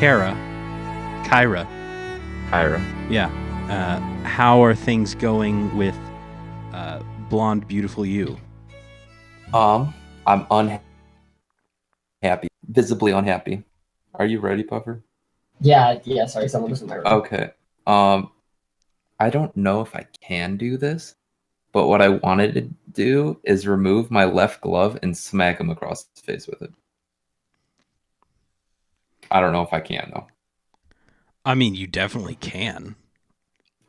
Kyra. Yeah. How are things going with blonde, beautiful you? I'm unhappy. Visibly unhappy. Are you ready, Puffer? Yeah, sorry, someone was in my room. Okay. I don't know if I can do this, but what I wanted to do is remove my left glove and smack him across his face with it. I don't know if I can, though. I mean, you definitely can.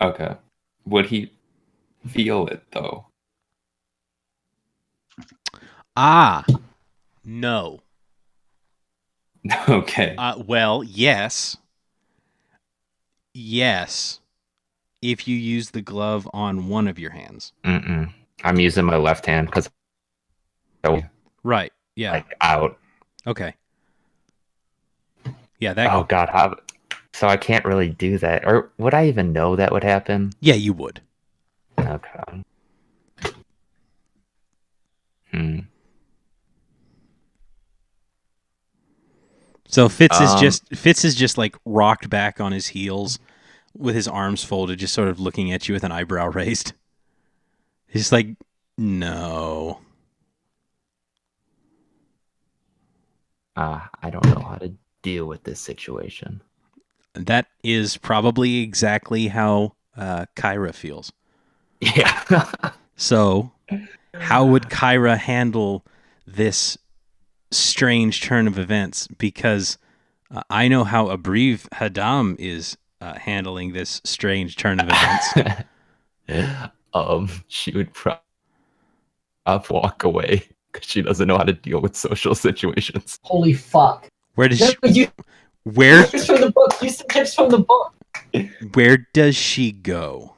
Okay. Would he feel it, though? No. Okay. Well, yes. Yes. If you use the glove on one of your hands. I'm using my left hand because... Right, yeah. Like, out. Okay. Yeah, that... Oh, God. So I can't really do that. Or would I even know that would happen? Yeah, you would. Okay. So Fitz is just like rocked back on his heels with his arms folded, just sort of looking at you with an eyebrow raised. He's just like, no. I don't know how to deal with this situation. That is probably exactly how Kyra feels. Yeah. So, how would Kyra handle this strange turn of events? Because I know how Abriv Hadam is handling this strange turn of events. She would probably walk away because she doesn't know how to deal with social situations. Holy fuck! Where does she? You Where? tips from the book. You said tips from the book. Where does she go?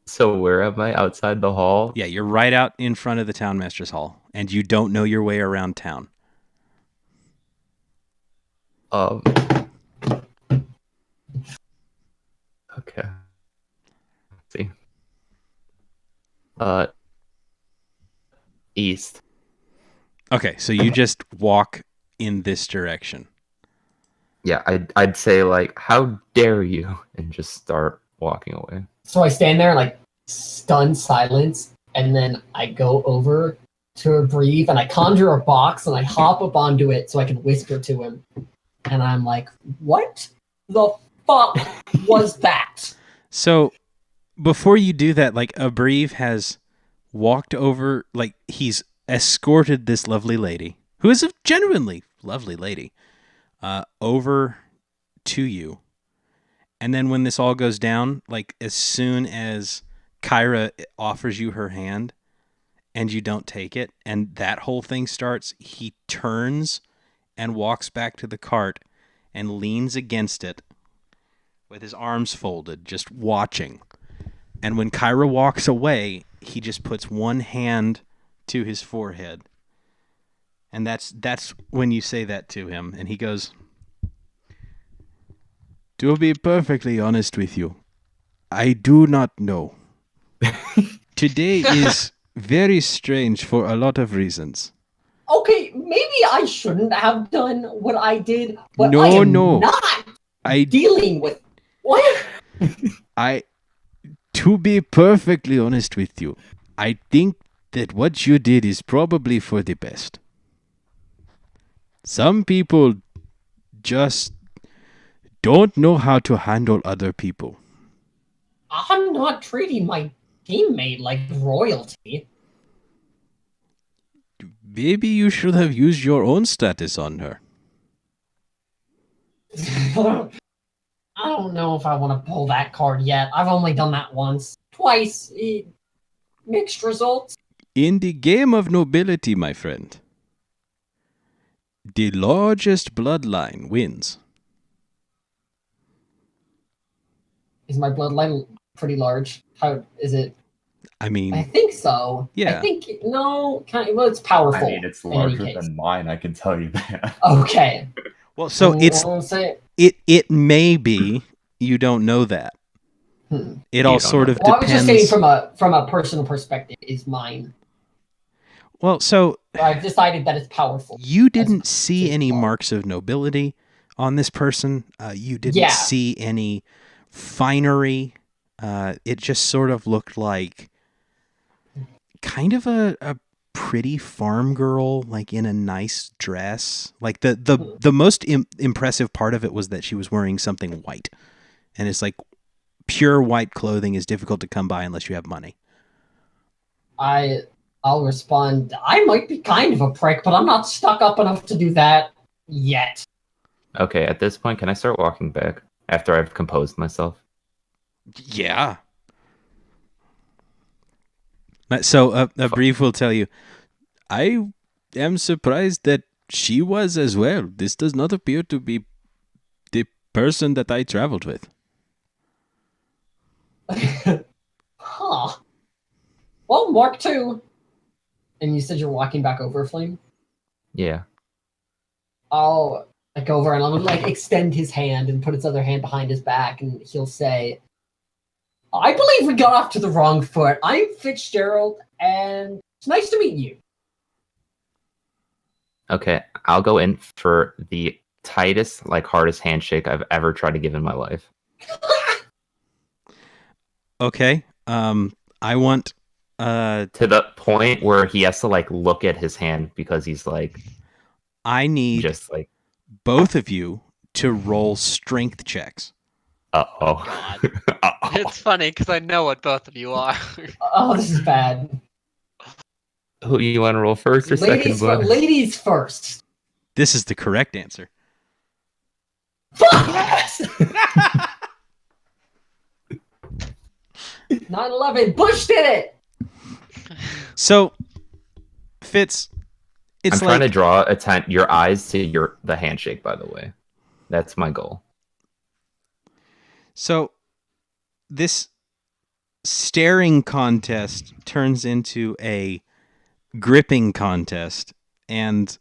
So where am I? Outside the hall? Yeah, you're right out in front of the townmaster's hall, and you don't know your way around town. Okay. Let's see. East. Okay, so you just walk in this direction. Yeah, I'd say like, how dare you, and just start walking away. So I stand there like stunned silence, and then I go over to Abriv and I conjure a box and I hop up onto it so I can whisper to him. And I'm like, what the fuck was that? So before you do that, like Abriv has walked over, like he's escorted this lovely lady, who is a genuinely lovely lady, over to you. And then when this all goes down, like as soon as Kyra offers you her hand and you don't take it, and that whole thing starts, he turns and walks back to the cart and leans against it with his arms folded, just watching. And when Kyra walks away, he just puts one hand to his forehead. And that's when you say that to him, and he goes, "To be perfectly honest with you, I do not know. Today is very strange for a lot of reasons." Okay, maybe I shouldn't have done what I did, but No, I am no. not dealing with what? To be perfectly honest with you, I think that what you did is probably for the best. Some people just don't know how to handle other people. I'm not treating my teammate like royalty. Maybe you should have used your own status on her. I don't know if I want to pull that card yet. I've only done that once. Twice. Mixed results. In the game of nobility, my friend, the largest bloodline wins. Is my bloodline pretty large? How is it? I mean, I think so. Yeah. I think, no, well, it's powerful. I mean, it's in any larger case. than mine, I can tell you that. Okay. well, so it may be, you don't know that. It all sort of Well, I was depends. just saying from a personal perspective is mine. Well, so I've decided that it's powerful. you didn't see any marks of nobility on this person. You didn't Yeah. see any finery. It just sort of looked like kind of a pretty farm girl, like in a nice dress. Like the most impressive part of it was that she was wearing something white, and it's like pure white clothing is difficult to come by unless you have money. I'll respond. I might be kind of a prick, but I'm not stuck up enough to do that yet. Okay, at this point, can I start walking back after I've composed myself? Yeah. So a brief will tell you, I am surprised that she was as well. This does not appear to be the person that I traveled with. Huh. Well, Mark II. And you said you're walking back over, Flame? Yeah. I'll go over and I'll extend his hand and put his other hand behind his back, and he'll say, I believe we got off to the wrong foot. I'm Fitzgerald, and it's nice to meet you. Okay, I'll go in for the tightest, hardest handshake I've ever tried to give in my life. Okay. I want to the point where he has to look at his hand because he's I need just both of you to roll strength checks. Uh-oh. God. It's funny because I know what both of you are. Oh, this is bad. Who you want to roll first or second, bud? Ladies first. This is the correct answer. Yes! 9/11. Bush did it. So, Fitz, it's I'm trying to draw your eyes to the handshake, by the way. That's my goal. So, this staring contest turns into a gripping contest, and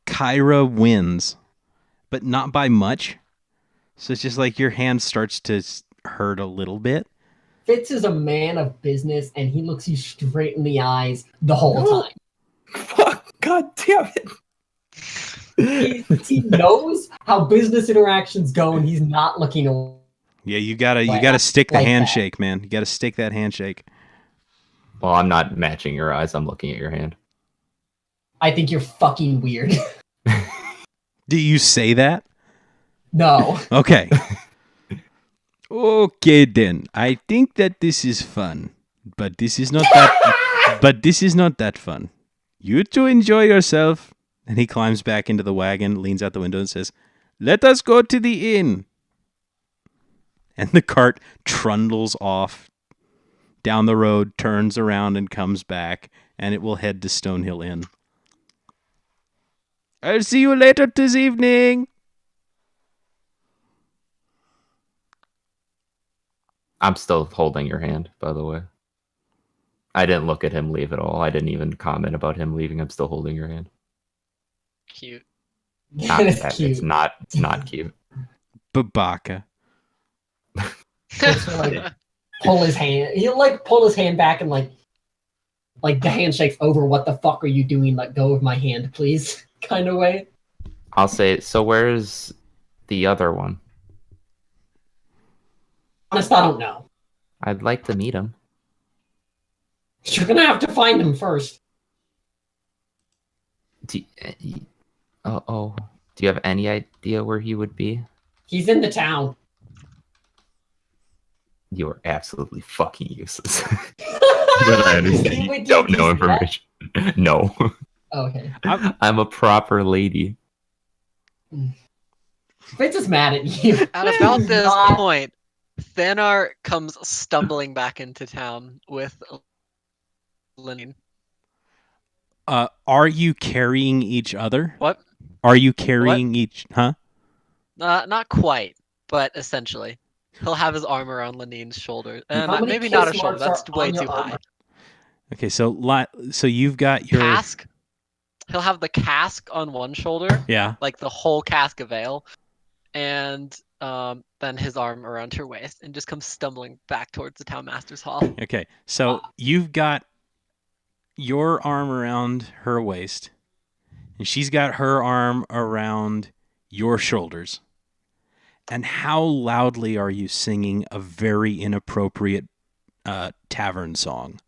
Kyra wins, but not by much. So it's just like your hand starts to hurt a little bit. Fitz is a man of business, and he looks you straight in the eyes the whole time. Fuck! God damn it! He knows how business interactions go, and he's not looking away. Yeah, you gotta stick the like handshake, man. You gotta stick that handshake. Well, I'm not matching your eyes. I'm looking at your hand. I think you're fucking weird. Do you say that? No. Okay. Okay then. I think that this is fun, but this is not that. But this is not that fun. You two enjoy yourself. And he climbs back into the wagon, leans out the window, and says, "Let us go to the inn." And the cart trundles off down the road, turns around, and comes back, and it will head to Stonehill Inn. I'll see you later this evening. I'm still holding your hand, by the way. I didn't look at him leave at all. I didn't even comment about him leaving. I'm still holding your hand. Cute. It's cute. It's not cute. Babaka. Just, pull his hand. He'll pull his hand back and like the handshake's over. What the fuck are you doing? Let go of my hand, please. Kind of way. I'll say, so where's the other one? Honest, I don't know. I'd like to meet him. You're gonna have to find him first. Do you have any idea where he would be? He's in the town. You are absolutely fucking useless. But I understand you don't know information. No. Okay. I'm a proper lady. Fitz is mad at you. At about this point, Thanar comes stumbling back into town with Lenine. Are you carrying each other? What? Are you carrying each? Huh? Not quite, but essentially. He'll have his arm around Lenine's shoulder. Maybe kiss not a shoulder, marks that's are way on your too high. armor? Okay, so you've got your Cask. He'll have the cask on one shoulder, yeah. like the whole cask of ale, and then his arm around her waist, and just comes stumbling back towards the town master's hall. Okay, so you've got your arm around her waist, and she's got her arm around your shoulders. And how loudly are you singing a very inappropriate tavern song?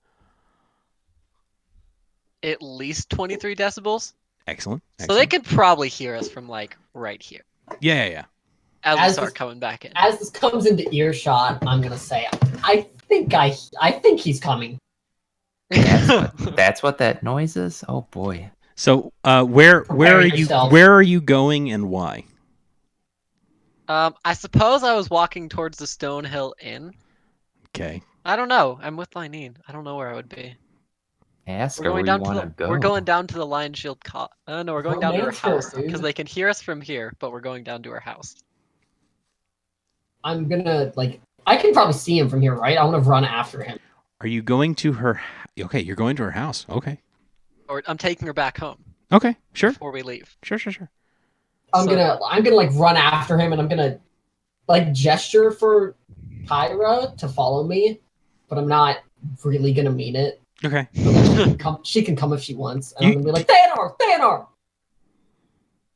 At least 23 decibels. Excellent. So they can probably hear us from like right here Yeah. as we As start this- coming back in. As this comes into earshot, I'm gonna say, I think he's coming. That's what that noise is. Oh boy. So where Prepare are yourself. where are you going and why? I suppose I was walking towards the Stonehill Inn. Okay. I don't know. I'm with Lyneen. I don't know where I would be. Ask We're her going where you down to want the. to go. We're going down to the Lion Shield. No, we're going down to her Romance her, house dude. because they can hear us from here, but we're going down to her house. I'm gonna I can probably see him from here, right? I want to run after him. Are you going to her? Okay, you're going to her house. Okay. Or I'm taking her back home Okay. Sure. before we leave. Sure. I'm So- gonna like run after him, and I'm gonna like gesture for Kyra to follow me, but I'm not really gonna mean it. Okay. She can come if she wants, and You- I'm gonna be like, Thanar!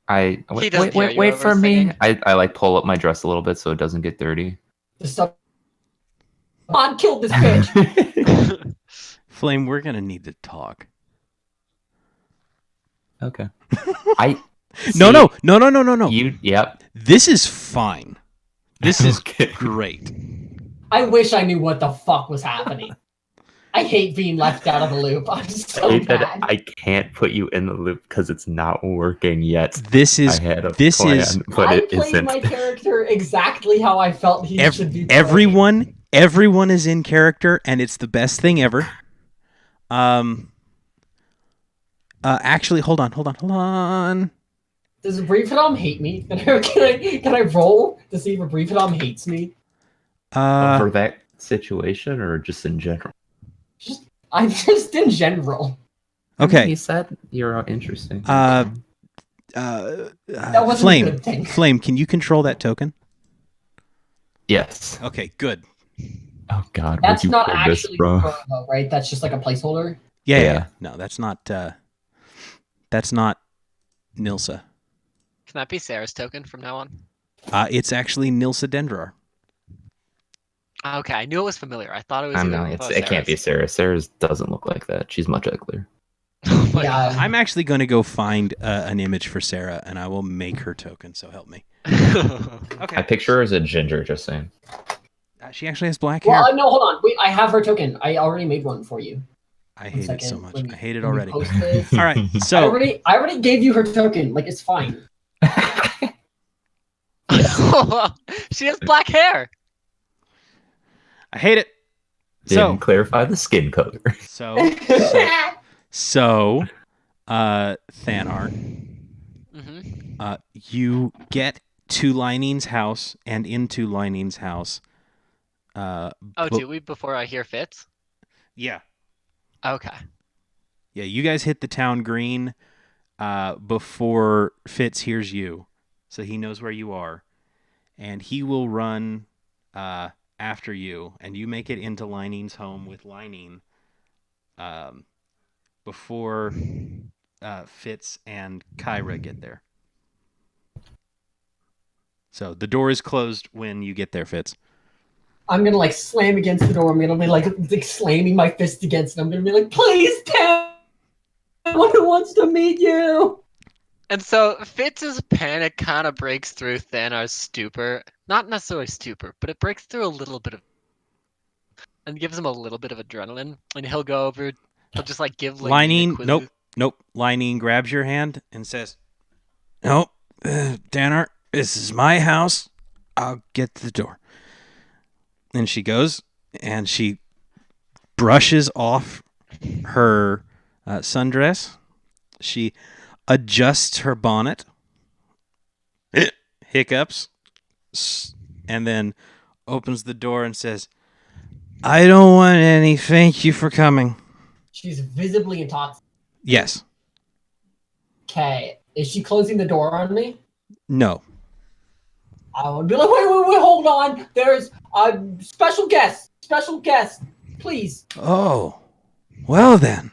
I He doesn't hear you wait over for me. singing. I like pull up my dress a little bit so it doesn't get dirty. Just come on, kill this bitch. Flame, we're gonna need to talk. Okay. I No. You yep. This is fine. This is Okay. great. I wish I knew what the fuck was happening. I hate being left out of the loop. I'm so hate that bad. I can't put you in the loop because it's not working yet. This is I had a this plan, is- but I it played isn't. my character exactly how I felt he should be. played. everyone is in character, and it's the best thing ever. Actually, hold on. Does Briefadom hate me? Can I roll to see if Briefadom hates me? For that situation or just in general? I'm just in general. Okay. You said you're interesting. That wasn't a Flame, good thing. Flame, can you control that token? Yes. Okay, good. Oh God, where'd That's you not pull this actually from? Provo, right? That's just like a placeholder. Yeah. No, that's not. That's not Nilsa. Can that be Sarah's token from now on? It's actually Nilsa Dendrar. Okay, I knew it was familiar. I thought it was. I'm either- not. I thought It can't be Sarah's. Sarah. Sarah's doesn't look like that. She's much uglier. Oh my Yeah. I'm actually going to go find an image for Sarah, and I will make her token. So help me. God. Okay. I picture her as a ginger. Just saying. She actually has black hair. Well, no, hold on. Wait, I have her token. I already made one for you. I hate it so second. much. Let me- I hate it let me already. post this. All right. I So already gave you her token. Like, it's fine. She has black hair. I hate it. Didn't clarify the skin color. So, Thanar, Hmm. you get to Lining's house and into Lining's house. Oh, bu- do we before I hear Fitz? Yeah. Okay. Yeah, you guys hit the town green before Fitz hears you. So he knows where you are. And he will run after you. And you make it into Lining's home with Lining before Fitz and Kyra get there. So the door is closed when you get there, Fitz. I'm gonna like slam against the door. I'm gonna be like slamming my fist against it. I'm gonna be like, please tell someone who wants to meet you. And so Fitz's panic kind of breaks through Thanar's stupor. Not necessarily stupor, but it breaks through a little bit of, and gives him a little bit of adrenaline. And he'll go over. He'll just like give Lining, Lining. nope. Lining grabs your hand and says, "Nope, Danar, this is my house. I'll get to the door." And she goes and she brushes off her sundress. She adjusts her bonnet, hiccups, and then opens the door and says, "I don't want any. Thank you for coming." She's visibly intoxicated. Yes. Okay, is she closing the door on me? No. I would be like, wait, hold on. There's a special guest, please. Oh, well then.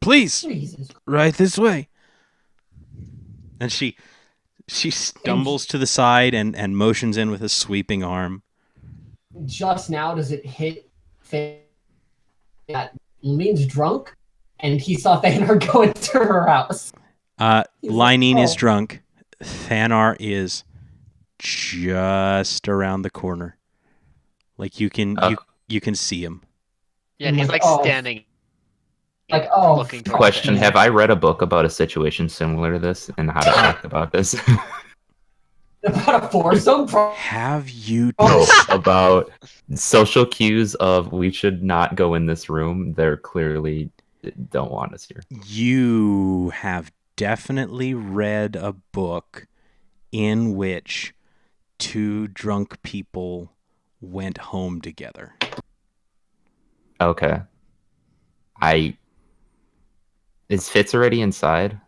Please, Jesus. right this way. And she stumbles to the side and motions in with a sweeping arm. Just now, does it hit that Lean's drunk, and he saw Thanar go into her house. Linene is "Oh." drunk. Thanar is just around the corner. Like you can you can see him. Yeah, and he's like Oh. standing. Like, oh, looking towards Question: it. have I read a book about a situation similar to this and how to act about this? About a foursome? Have you No, about social cues of we should not go in this room. They're clearly don't want us here. You have definitely read a book in which two drunk people went home together. Okay. Is Fitz already inside?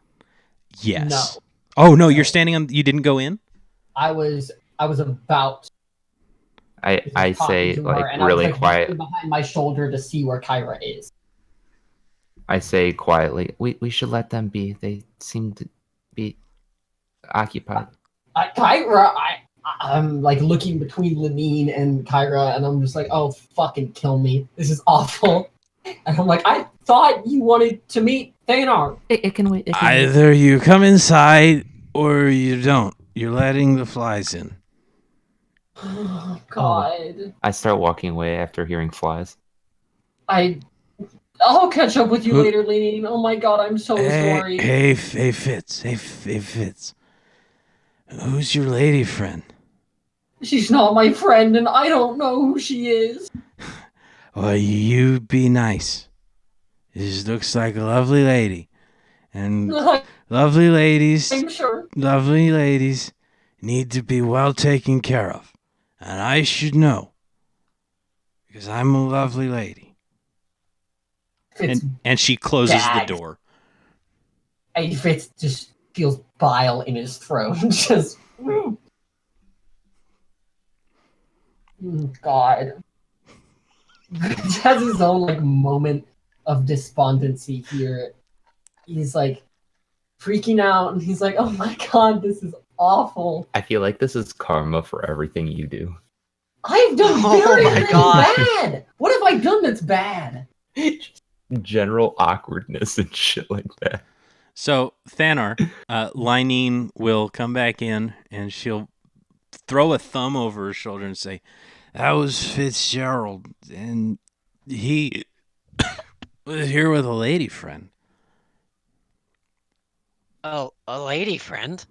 Yes. No. Oh no, you're standing on. You didn't go in. I was about I talking say to her, like and I was, really like, quiet. looking behind my shoulder to see where Kyra is. I say quietly, we should let them be. They seem to be occupied. I'm like looking between Lenine and Kyra, and I'm just like, oh, fucking kill me. This is awful. And I'm like, I thought you wanted to meet Thanar. It can wait. Either you come inside or you don't. You're letting the flies in. Oh, God. I start walking away after hearing flies. I'll catch up with you Who- later, Lenine. Oh my God, I'm so sorry. Hey, Fitz. Hey, Fitz. Who's your lady friend? She's not my friend, and I don't know who she is. Well, you be nice. This looks like a lovely lady. And lovely ladies I'm sure. need to be well taken care of. And I should know. Because I'm a lovely lady. Fitz, And she closes bad. the door. Fitz just feels bile in his throat. Just. God. He has his own like moment of despondency here. He's like freaking out, and he's like, "Oh my God, this is awful. I feel like this is karma for everything you do. I've done Oh very, my very God. bad. What have I done that's bad?" General awkwardness and shit like that. So, Thanar, Linene will come back in, and she'll throw a thumb over her shoulder and say, "That was Fitzgerald, and he was here with a lady friend." Oh, a lady friend?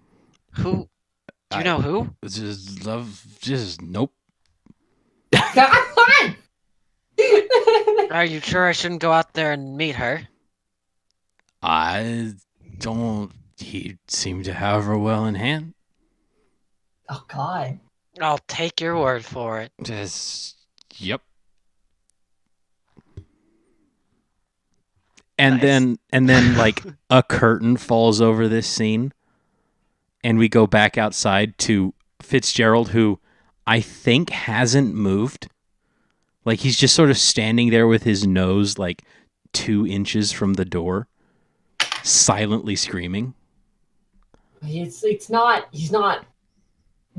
Who? Do you know who? Nope. Are you sure I shouldn't go out there and meet her? I don't. He seemed to have her well in hand. Oh God. I'll take your word for it. Yep. And Nice. then like a curtain falls over this scene, and we go back outside to Fitzgerald, who I think hasn't moved. Like he's just sort of standing there with his nose like 2 inches from the door, silently screaming. He's not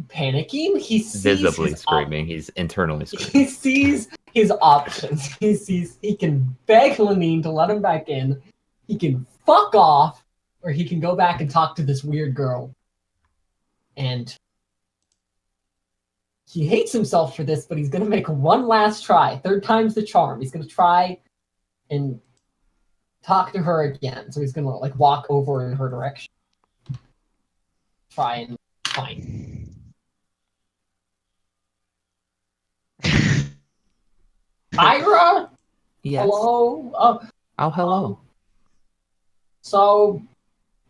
panicking. He sees Visibly his screaming. He's internally screaming. He sees his options. He sees he can beg Lenine to let him back in. He can fuck off, or he can go back and talk to this weird girl. And he hates himself for this, but he's gonna make one last try. 3rd time's the charm. He's gonna try and talk to her again. So he's gonna like walk over in her direction. Try and find. Ira? Yes. Hello? Oh, hello. So,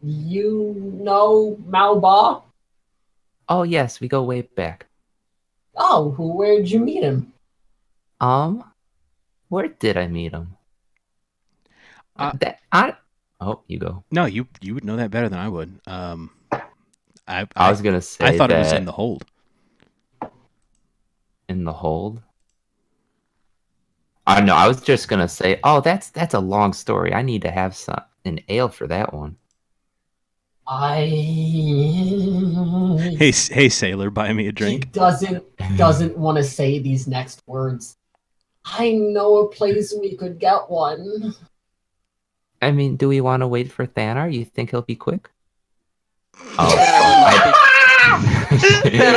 you know Malba? Oh, yes. We go way back. Oh, where'd you meet him? Where did I meet him? Oh, you go. No, you would know that better than I would. I was gonna say I thought it was that in the hold. in the hold. I know. I was just gonna say, oh, that's a long story. I need to have an ale for that one. I. Hey, sailor, buy me a He drink. doesn't want to say these next words. I know a place we could get one. I mean, do we want to wait for Thanar? You think he'll be quick? Thanar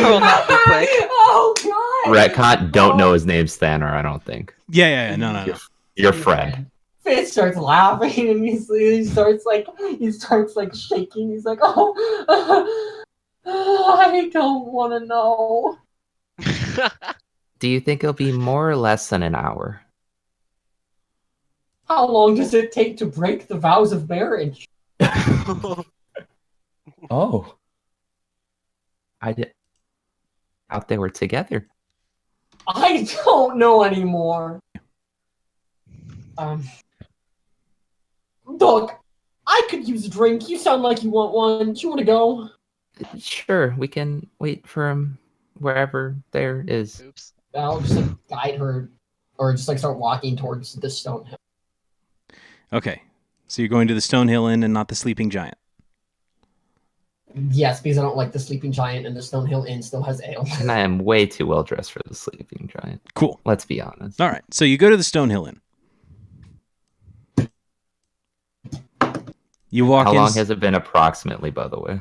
will not be quick. Oh god! Retcon don't know his name's Thanar, I don't think. Yeah. No. Your friend. Fitz starts laughing and he starts like shaking. He's like, oh, I don't want to know. Do you think it'll be more or less than an hour? How long does it take to break the vows of marriage? Oh. I thought they were together. I don't know anymore. Look, I could use a drink. You sound like you want one. Do you want to go? Sure, we can wait for him wherever there is. Oops. I'll just like guide her, or just like start walking towards the stone hill. Okay, so you're going to the Stonehill Inn and not the Sleeping Giant. Yes, because I don't like the Sleeping Giant, and the Stonehill Inn still has ale. And I am way too well dressed for the sleeping giant. Cool. Let's be honest. All right, so you go to the Stonehill Inn. You walk How in. long has it been approximately, by the way?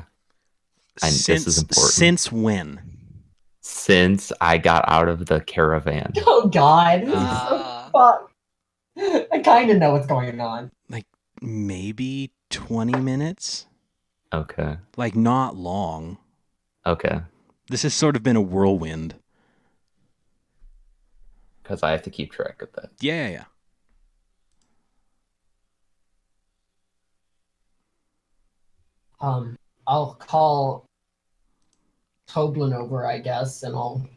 This is important. Since when? Since I got out of the caravan. Oh god, this is so fucked. I kind of know what's going on. Like maybe 20 minutes? Okay. Like not long. Okay. This has sort of been a whirlwind. Because I have to keep track of that. Yeah. I'll call Toblin over, I guess, and I'll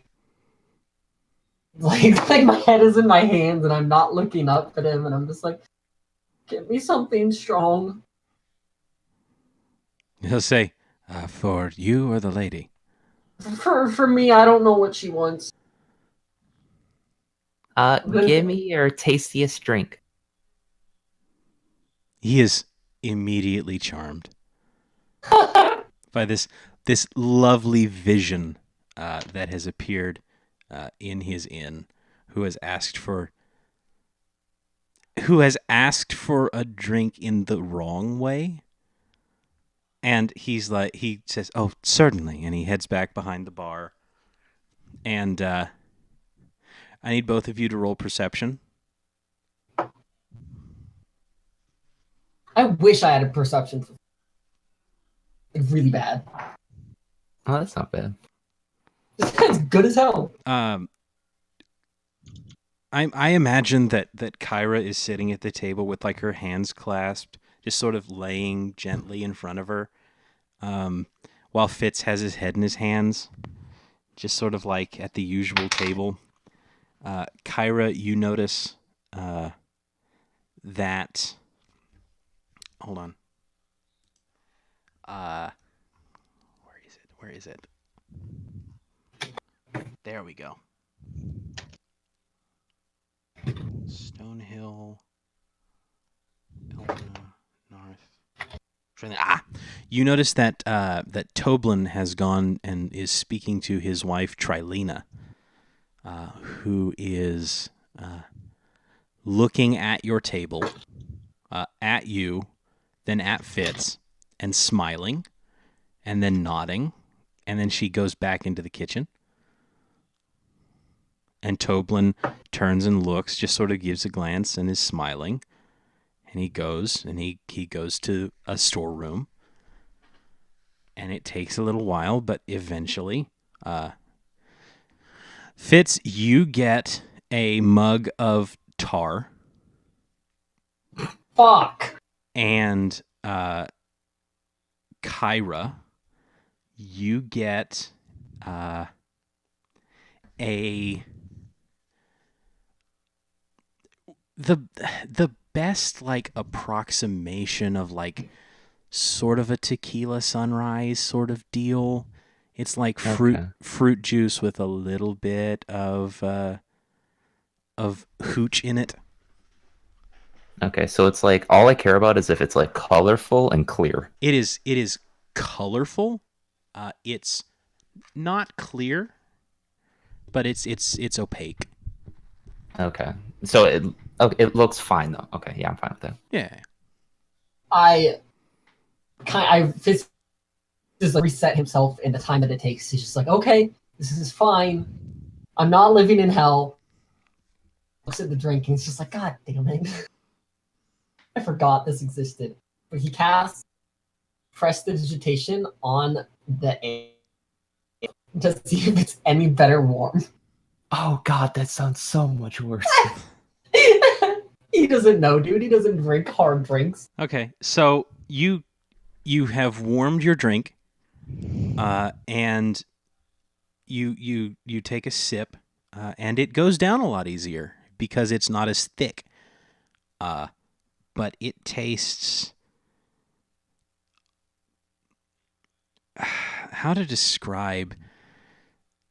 like my head is in my hands and I'm not looking up at him, and I'm just like, give me something strong. He'll say, for you or the lady? For me, I don't know what she wants. Give me your tastiest drink. He is immediately charmed by this lovely vision that has appeared in his inn, who has asked for a drink in the wrong way. And he says, "Oh, certainly," and he heads back behind the bar. And I need both of you to roll perception. I wish I had a perception for like really bad. Oh, that's not bad. This guy's good as hell. I imagine that Kyra is sitting at the table with like her hands clasped, just sort of laying gently in front of her, while Fitz has his head in his hands, just sort of like at the usual table. Kyra, you notice that. Hold on. Where is it? There we go. Stonehill, Elna, North. You notice that that Toblin has gone and is speaking to his wife Trilena, who is looking at your table, at you, then at Fitz, and smiling, and then nodding, and then she goes back into the kitchen. And Toblin turns and looks, just sort of gives a glance and is smiling. And he goes, and he goes to a storeroom. And it takes a little while, but eventually, Fitz, you get a mug of tar. Fuck. And Kyra, you get the best like approximation of like sort of a tequila sunrise sort of deal. It's like fruit juice with a little bit of hooch in it. Okay, so it's like all I care about is if it's like colorful and clear. It is colorful. It's not clear, but it's opaque. Okay. So it looks fine though. Okay, yeah, I'm fine with that. Yeah. Fitz just like reset himself in the time that it takes. He's just like, okay, this is fine. I'm not living in hell. Looks at the drink and he's just like, God damn it. I forgot this existed. But he casts prestidigitation on the air to see if it's any better warm. Oh God, that sounds so much worse. He doesn't know, dude. He doesn't drink hard drinks. Okay, so you have warmed your drink, and you take a sip, and it goes down a lot easier because it's not as thick. But it tastes. How to describe?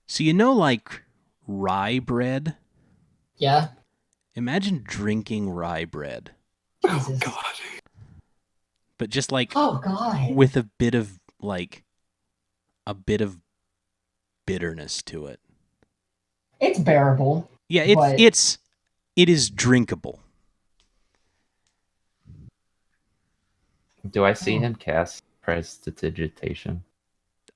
So like rye bread. Yeah. Imagine drinking rye bread. Jesus. God. But just like Oh God. with a bit of bitterness to it. It's bearable. Yeah, but- it is drinkable. Do I see him cast prestidigitation?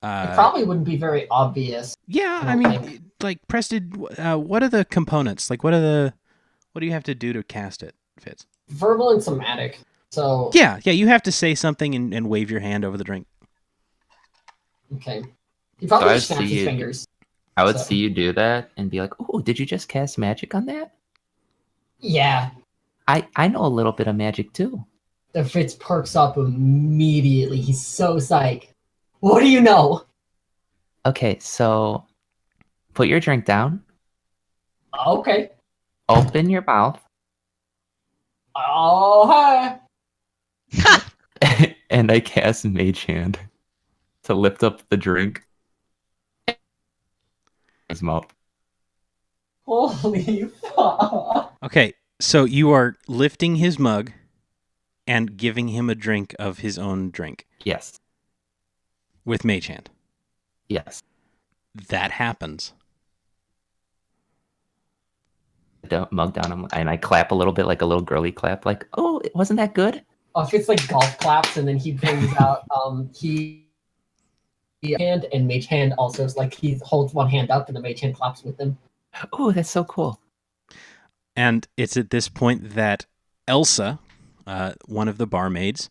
It probably wouldn't be very obvious. Yeah, I I don't mean, like Prested. What are the components? Like, what do you have to do to cast it, Fitz? Verbal and somatic. So Yeah, you have to say something and wave your hand over the drink. okay. He probably So I just snaps see his you- fingers. I would So- see you do that and be like, "Oh, did you just cast magic on that? Yeah. I know a little bit of magic too." The Fitz perks up immediately. He's so psyched. What do you know? Okay, so put your drink down, Okay. open your mouth, Oh, hi. and I cast Mage Hand to lift up the drink. His mouth. Holy fuck. Okay, so you are lifting his mug and giving him a drink of his own drink Yes, with Mage Hand. yes. That happens. Mug down, and I clap a little bit, like a little girly clap, like, "Oh, wasn't that good?" It's like golf claps, and then he brings out hand and mage hand also. It's like he holds one hand up and the mage hand claps with him. Oh, that's so cool. And it's at this point that Elsa, one of the barmaids,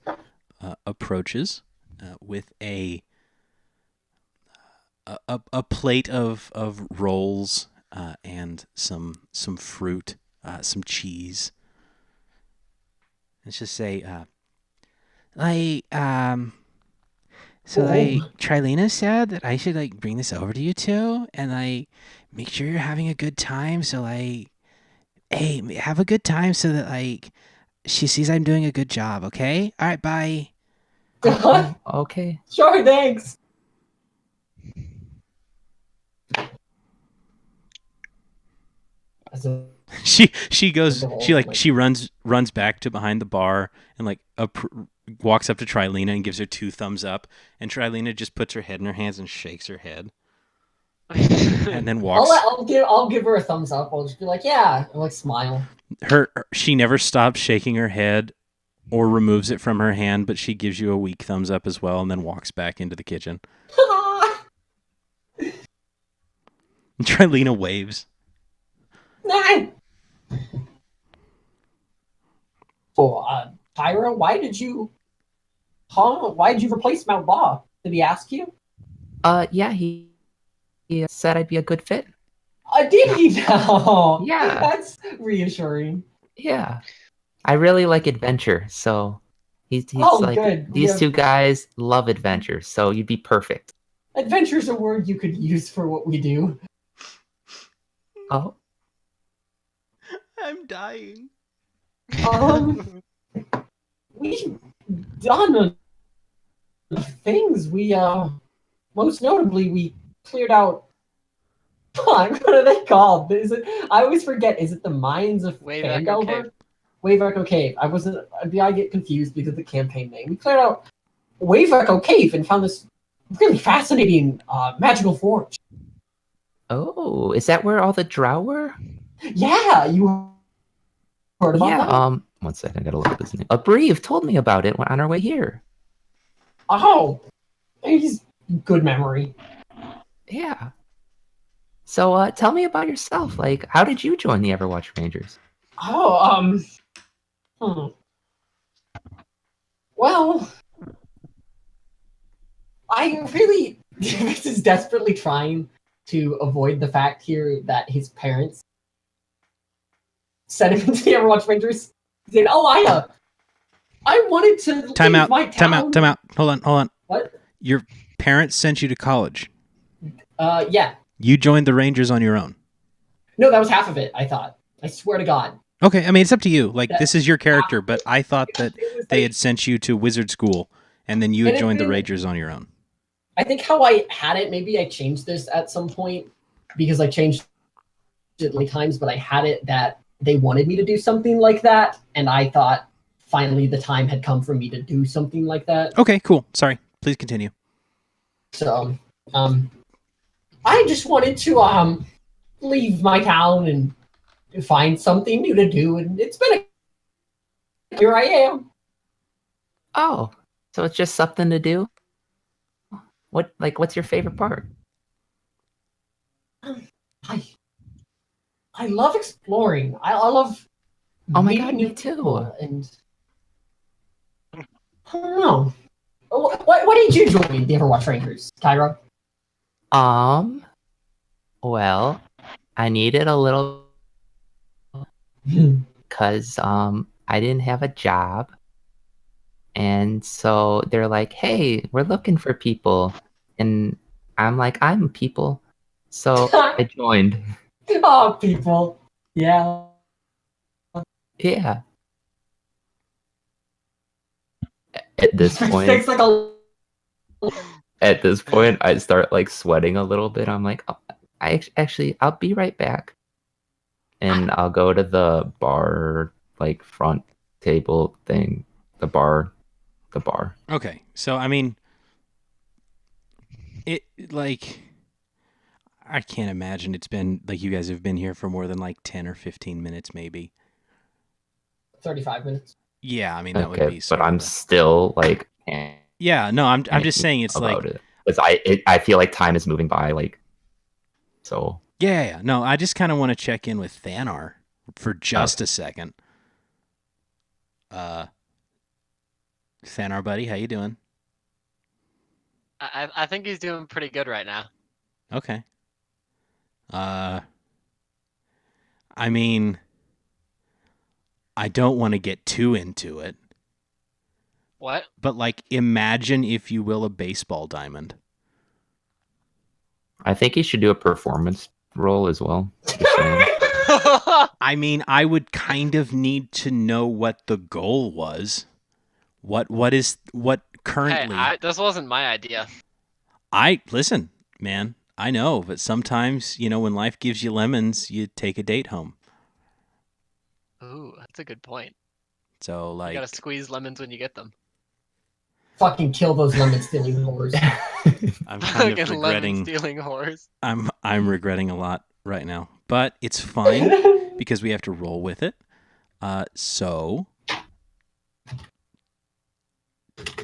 approaches with a plate of rolls and some fruit, some cheese. Let's just say, so Trilena said that I should bring this over to you two and make sure you're having a good time. So hey, have a good time so that she sees I'm doing a good job. Okay. All right. Bye. Okay. Sure, thanks. She goes. She runs back to behind the bar and walks up to Trilena and gives her 2 thumbs up. And Trilena just puts her head in her hands and shakes her head. And then walks. I'll give her a thumbs up. I'll just be like, yeah, and smile. She never stops shaking her head or removes it from her hand, but she gives you a weak thumbs up as well, and then walks back into the kitchen. And Trilena waves. Tyra, why did you replace Mount Law? Did he ask you? Yeah, he said I'd be a good fit. Did he now? Yeah. That's reassuring. Yeah. I really like adventure, so he's good. These two guys love adventure, so you'd be perfect. Adventure's a word you could use for what we do. Oh. I'm dying. We've done things. We most notably we cleared out. What are they called? I always forget. Is it the mines of Wave Echo Cave. Wave Echo Cave. I get confused because of the campaign name. We cleared out Wave Echo Cave and found this really fascinating magical forge. Oh, is that where all the drow were? Yeah, you heard about Yeah. that? 1 second, I gotta look up his name. Breve told me about it on our way here. Oh, he's good memory. Yeah. So, tell me about yourself. Like, how did you join the Everwatch Rangers? Oh, well, I really this is desperately trying to avoid the fact here that his parents sent him into the Everwatch Rangers. He said, "Oh, I wanted to Time leave out. my town." Time out. Hold on. What? Your parents sent you to college. Yeah. You joined the Rangers on your own. No, that was half of it. I thought. I swear to God. Okay, I mean it's up to you. Like That- this is your character, but I thought that It was they like- had sent you to wizard school, and then you And had it joined the been- Rangers on your own. I think how I had it, maybe I changed this at some point because I changed it many times, but I had it that they wanted me to do something like that, and I thought finally the time had come for me to do something like that. Okay, cool. Sorry. Please continue. So, I just wanted to leave my town and find something new to do, and it's been here I am. Oh, so it's just something to do? What's your favorite part? I love exploring. I love Oh my meeting God, new me too. people, and I don't know. Why did you join the Overwatch Rangers, Kyra? Well, I needed a little because I didn't have a job, and so they're like, "Hey, we're looking for people," and I'm like, "I'm people," so I joined. Oh, people. Yeah. Yeah. At this point, Takes like a I start like sweating a little bit. I'm like, oh, I'll be right back, and I'll go to the bar, like front table thing, the bar. Okay, so I mean, it like I can't imagine it's been like you guys have been here for more than like 10 or 15 minutes, maybe. 35 minutes. Yeah, I mean that would Okay, be. but Sort of I'm a- still like, Yeah, no, I'm just saying it's like. about it because I feel like time is moving by, like, so. Yeah. No, I just kind of want to check in with Thanar for just a second. Thanar, buddy, how you doing? I think he's doing pretty good right now. Okay. I mean, I don't want to get too into it, What? but like, imagine, if you will, a baseball diamond. I think he should do a performance role as well. Just saying. I mean, I would kind of need to know what the goal was. What currently? Hey, this wasn't my idea. I listen, man. I know, but sometimes, when life gives you lemons, you take a date home. Ooh, that's a good point. So, You like, gotta squeeze lemons when you get them. Fucking kill those lemon stealing whores. I'm kind of Fucking lemon regretting. stealing whores. I'm regretting a lot right now, but it's fine because we have to roll with it. So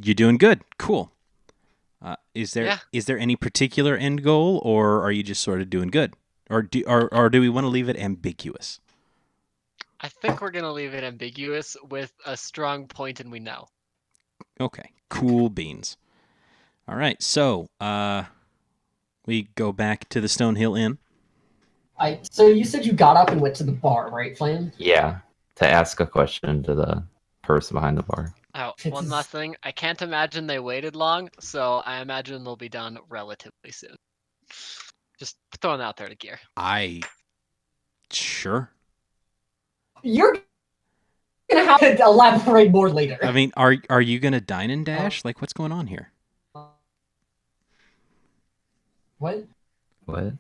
you're doing good. Cool. Is there any particular end goal, or are you just sort of doing good, or do we want to leave it ambiguous? I think we're gonna leave it ambiguous with a strong point, and we know. Okay, cool beans. All right, so we go back to the Stonehill Inn. So you said you got up and went to the bar, right, Flan? Yeah, to ask a question to the person behind the bar. Oh, It's one just- last thing. I can't imagine they waited long, so I imagine they'll be done relatively soon. Just throwing that out there to gear. Sure. You're gonna have to elaborate more later. I mean, are you gonna dine and dash? Like, what's going on here? What? What?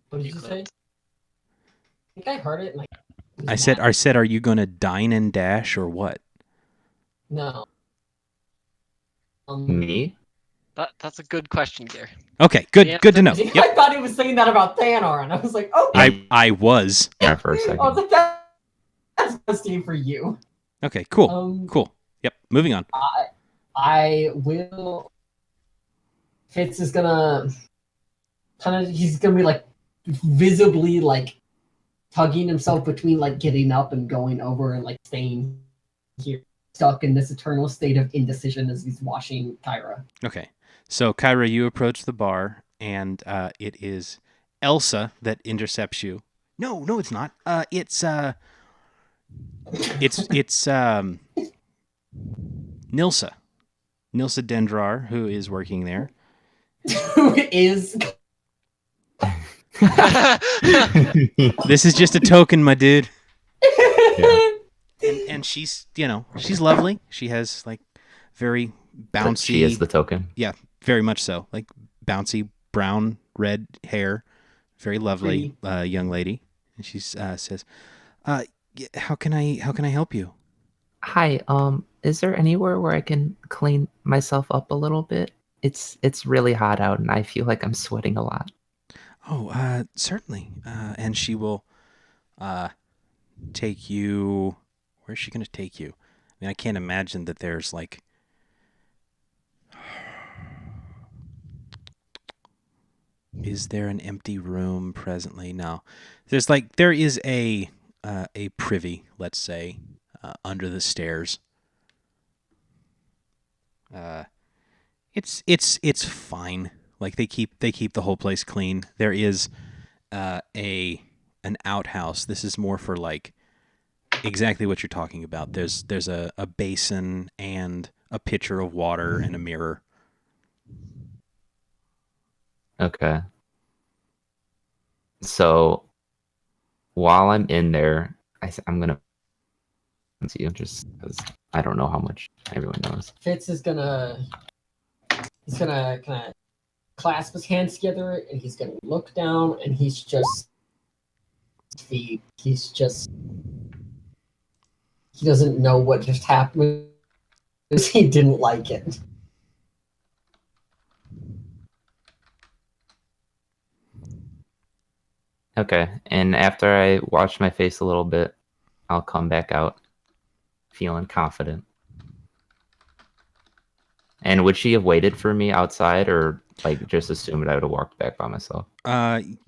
What did you say? I think I heard it. Like, I said, are you gonna dine and dash or what? no. Me? That's a good question, Gear. Okay, good. Yeah, Good to know. I Yep. thought he was saying that about Thanar, and I was like, okay. I was. Yeah, for a I was second. like, that's a Steve for you. Okay. Cool. Cool. Yep. Moving on. I will. Fitz is gonna he's gonna be like visibly like tugging himself between like getting up and going over and like staying here, stuck in this eternal state of indecision as he's watching Kyra. Okay. So, Kyra, you approach the bar, and it is Elsa that intercepts you. No, it's not. It's Nilsa Dendrar, who is working there. Who is This is just a token, my dude. Yeah. And she's, she's lovely. She has like very bouncy. She is the token. Yeah, very much so. Like bouncy brown red hair, very lovely young lady. And she says, "How can I help you?" Hi, is there anywhere where I can clean myself up a little bit? It's really hot out and I feel like I'm sweating a lot. Oh, certainly. And she will take you. Where's she going to take you? I mean, I can't imagine that there's like. Is there an empty room presently? No. There is a privy, let's say, under the stairs. It's fine. Like they keep the whole place clean. There is an outhouse. This is more for like exactly what you're talking about. There's a basin and a pitcher of water and a mirror. Okay. So while I'm in there, I'm gonna see you just because I don't know how much everyone knows. Fitz is gonna kind of clasp his hands together and he's gonna look down and he's just he doesn't know what just happened. He didn't like it. Okay, and after I wash my face a little bit, I'll come back out feeling confident. And would she have waited for me outside, or like just assumed I would have walked back by myself?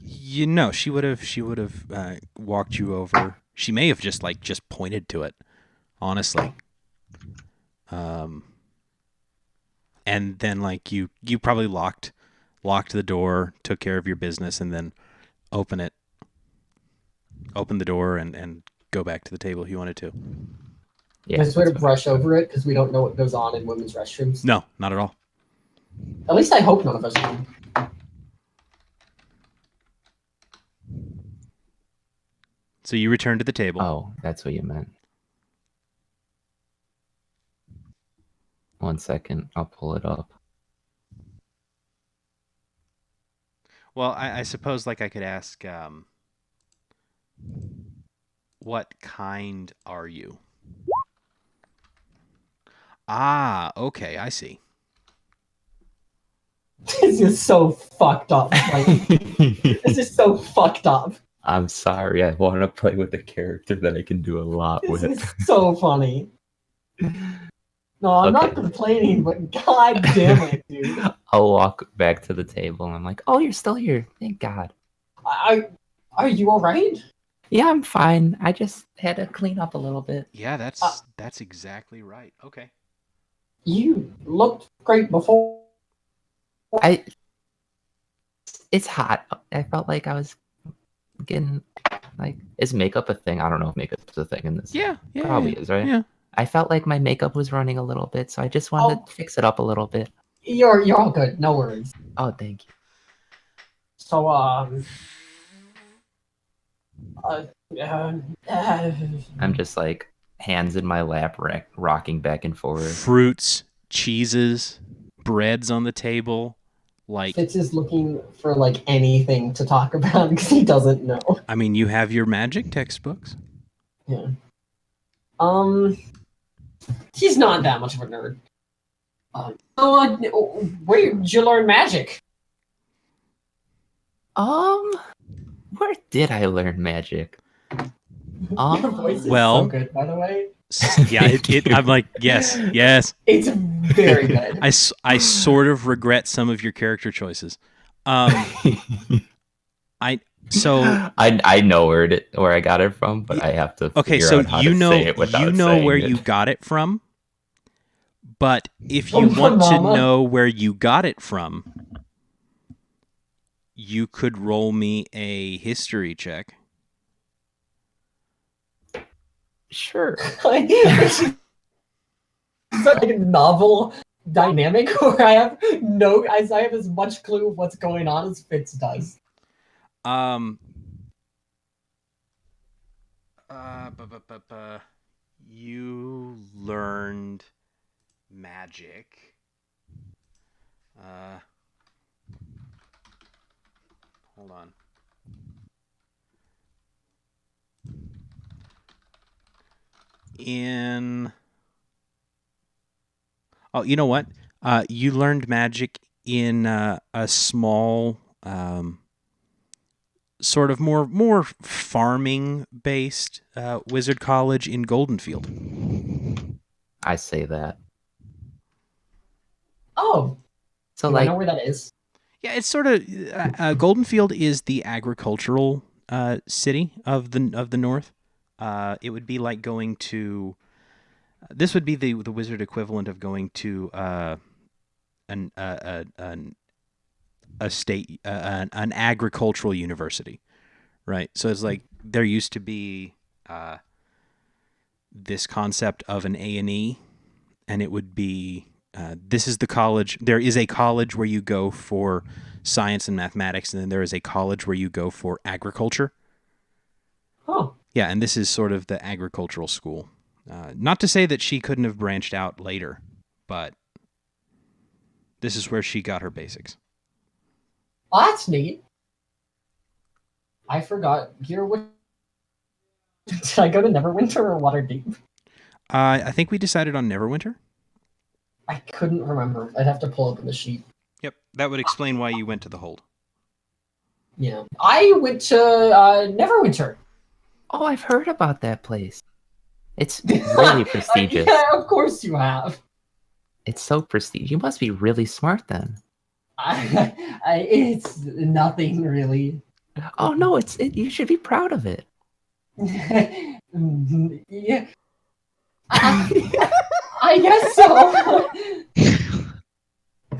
She would have walked you over. She may have just pointed to it, honestly. And then like you probably locked the door, took care of your business, and then open the door and go back to the table if you wanted to. Yeah, There's a way to that's brush over it because we don't know what goes on in women's restrooms. No, not at all. At least I hope none of us do. So you return to the table. Oh, that's what you meant. 1 second, I'll pull it up. Well, I suppose like I could ask, what kind are you? Ah, okay, I see. This is so fucked up. Like, this is so fucked up. I'm sorry, I want to play with a character that I can do a lot This with. is so funny. No, I'm not Okay. complaining, but god damn it, dude. I'll walk back to the table and I'm like, oh, you're still here. Thank God. Are you alright? Yeah, I'm fine. I just had to clean up a little bit. Yeah, that's exactly right. Okay. You looked great before. It's hot. I felt like I was getting like, is makeup a thing? I don't know if makeup's a thing in this. Yeah, Probably is, right? Yeah. I felt like my makeup was running a little bit, so I just wanted to fix it up a little bit. You're all good, no worries. Oh, thank you. So I'm just like hands in my lap, rocking back and forth. Fruits, cheeses, breads on the table. Like, Fitz is looking for like anything to talk about because he doesn't know. I mean, you have your magic textbooks. Yeah. He's not that much of a nerd. Where did you learn magic? Where did I learn magic? Your voice is well- so good, by the way. Yeah, I'm like, yes. It's very good. I sort of regret some of your character choices. So I know where I got it from, but I have to okay, figure so out how to say it without you know saying where it. you got it from. But if From you your want to mama. know where you got it from, you could roll me a history check. Sure. It's such a novel dynamic where I have as much clue of what's going on as Fitz does. You learned magic. Hold on. You know what? You learned magic in a small, sort of more farming based wizard college in Goldenfield. I say that. Oh, So do I like, know where that is? Yeah, it's sort of Goldenfield is the agricultural city of the north. It would be like going to. This would be the wizard equivalent of going to an agricultural university, right? So it's like there used to be this concept of an A&E, and it would be this is the college. There is a college where you go for science and mathematics, and then there is a college where you go for agriculture. Oh, Yeah, and this is sort of the agricultural school. Not to say that she couldn't have branched out later, but this is where she got her basics. well, that's neat. I forgot. Did I go to Neverwinter or Waterdeep? I think we decided on Neverwinter. I couldn't remember. I'd have to pull up in the sheet. Yep, that would explain why you went to the Hold. Yeah, I went to Neverwinter. oh, I've heard about that place. It's really prestigious. Yeah, of course you have. It's so prestigious. You must be really smart then. It's nothing really. Oh no, you should be proud of it. Yeah. I guess so. I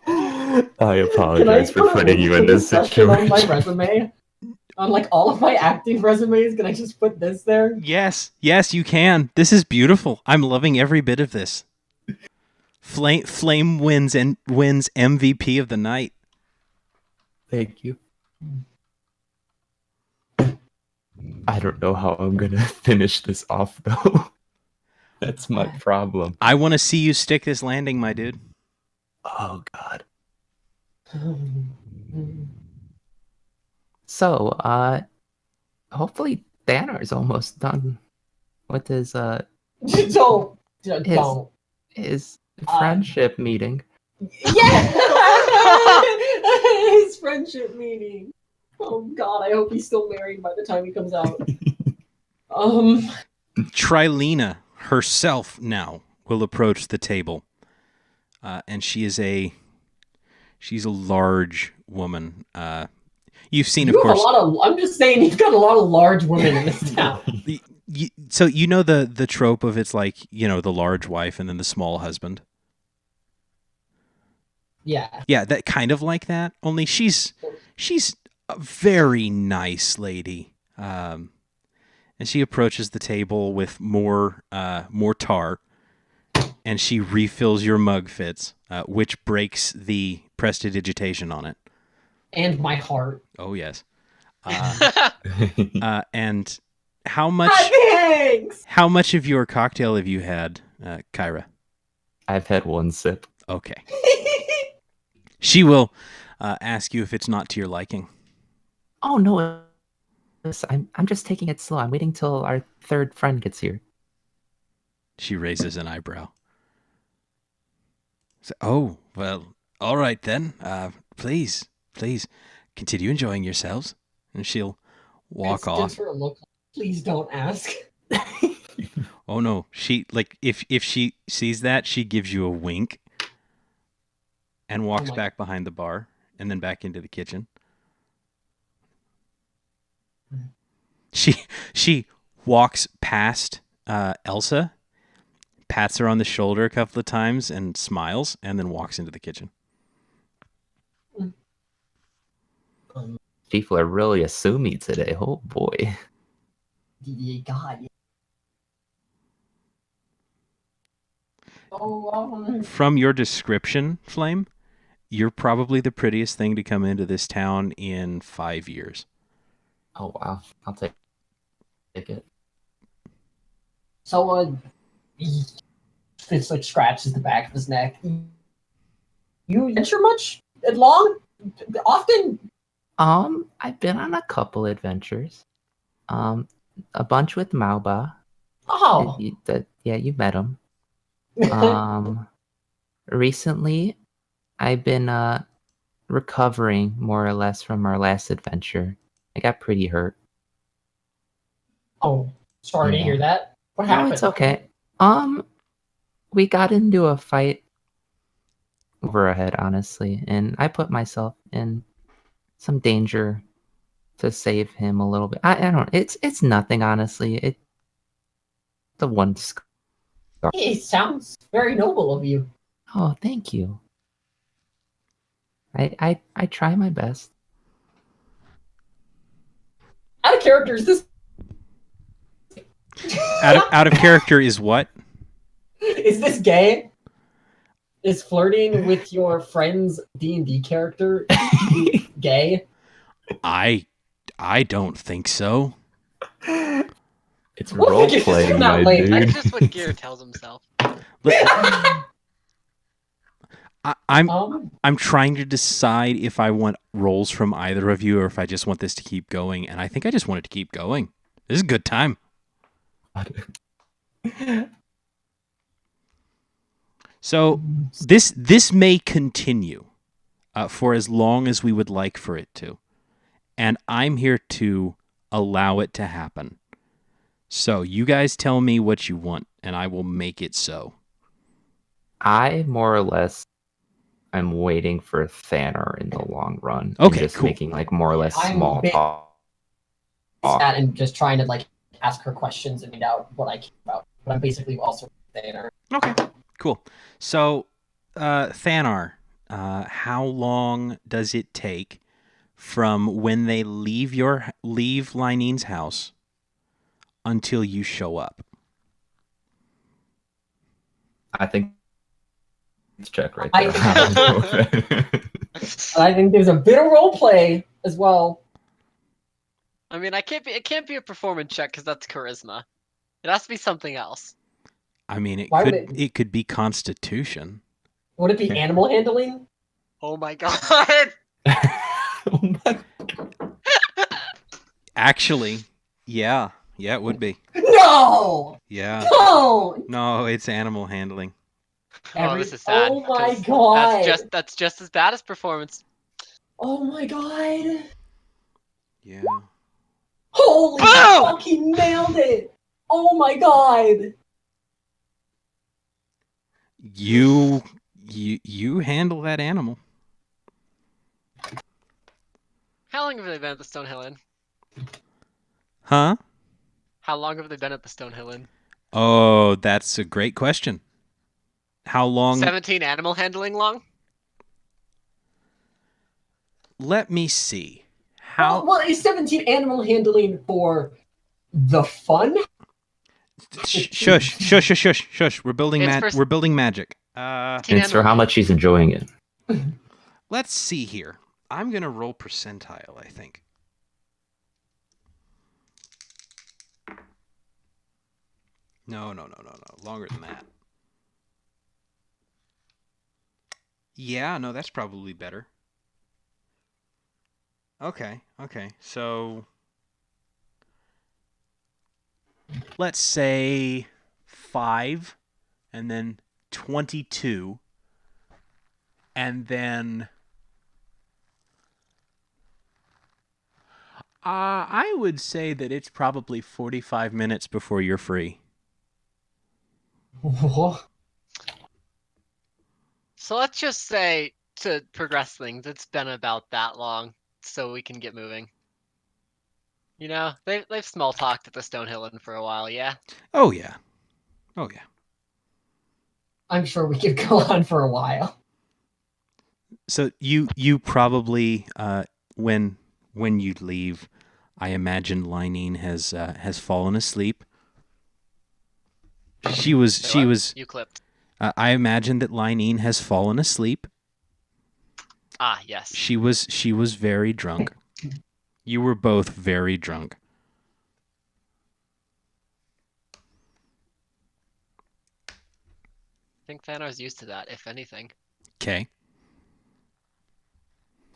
Can I apologize for put a putting you in link to this section on my situation. resume? On like all of my acting resumes, can I just put this there? Yes, you can. This is beautiful. I'm loving every bit of this. Flame wins MVP of the night. Thank you. I don't know how I'm gonna finish this off though. That's my problem. I want to see you stick this landing, my dude. Oh god. So, hopefully Thanar's almost done with his Don't. his friendship meeting. Yeah! His friendship meeting. Oh god, I hope he's still married by the time he comes out. Trilena herself now will approach the table, and she's a large woman. You've seen, of You have course. I'm just saying, you've got a lot of large women in this town. So you know the trope of it's like, you know, the large wife and then the small husband. Yeah. Yeah, that kind of like that. Only she's a very nice lady, and she approaches the table with more tar, and she refills your mug, Fitz, which breaks the prestidigitation on it. And my heart. Oh yes. And how much? Thanks! How much of your cocktail have you had, Kyra? I've had one sip. Okay. She will ask you if it's not to your liking. Oh no, I'm just taking it slow. I'm waiting till our third friend gets here. She raises an eyebrow. So, oh, well, all right then. Please, continue enjoying yourselves. And she'll walk Fitz off. gives her a look. Please don't ask. Oh no, she if she sees that, she gives you a wink and walks my- back behind the bar and then back into the kitchen. She walks past Elsa, pats her on the shoulder a couple of times and smiles, and then walks into the kitchen. People are really assuming today. Oh boy. God. Oh, From your description, Flame, you're probably the prettiest thing to come into this town in 5 years. Oh wow. I'll take it. So, Fitz like scratches the back of his neck. You adventure much? Long? Often? I've been on a couple adventures. A bunch with Mauba. Oh. You met him. Recently, I've been recovering more or less from our last adventure. I got pretty hurt. Oh, sorry to Yeah. hear that. What No, happened? it's okay. We got into a fight over our head, honestly, and I put myself in some danger to save him a little bit. I don't. It's nothing, honestly. It's the one scar. It sounds very noble of you. Oh, thank you. I try my best. Out of character, is this Out of character is what? is this gay? Is flirting with your friend's D&D character gay? I don't think so. It's Well, role it's playing, not my late. dude. That's just what Gear tells himself. I'm trying to decide if I want roles from either of you or if I just want this to keep going, and I think I just want it to keep going. This is a good time. So this may continue for as long as we would like for it to, and I'm here to allow it to happen. So you guys tell me what you want, and I will make it so. I more or less am waiting for Thanar in the long run. Okay, and just cool. making like more or less I'm small big- talk. That and just trying to like ask her questions and find out what I care about. But I'm basically also there. Okay, cool. So, Thanar, how long does it take from when they leave Lineen's house until you show up? I think let's check right I- there. I think there's a bit of role play as well. I mean, it can't be a performance check because that's charisma. It has to be something else. I mean, Why would it could be Constitution. Would it be animal handling? Oh my god! Oh my- Actually, yeah, it would be. No! Yeah, No! no, it's animal handling. Oh, this is sad. Oh my 'cause god! That's just as bad as performance. Oh my god! Yeah. Holy Boom! fuck, he nailed it! Oh my god! You handle that animal. How long have they been at the Stonehill Inn? Huh? How long have they been at the Stonehill Inn? Oh, that's a great question. How long? 17 animal handling long? Let me see. How? Well, is 17 animal handling for the fun? Shush. We're building It's for- We're building magic. It's for how much he's enjoying it. Let's see here. I'm gonna roll percentile, I think. No. Longer than that. Yeah, no, that's probably better. Okay. So let's say 5 and then 22 And then I would say that it's probably 45 minutes before you're free. So let's just say, to progress things, it's been about that long, so we can get moving. You know, they've small talked at the Stonehill Inn for a while, yeah? Oh, yeah. Oh, yeah. I'm sure we could go on for a while. So you probably when you leave, I imagine Linene has fallen asleep. She was. You clipped. I imagine that Linene has fallen asleep. Ah, yes. She was very drunk. You were both very drunk. I think Thanar's used to that, if anything. Okay.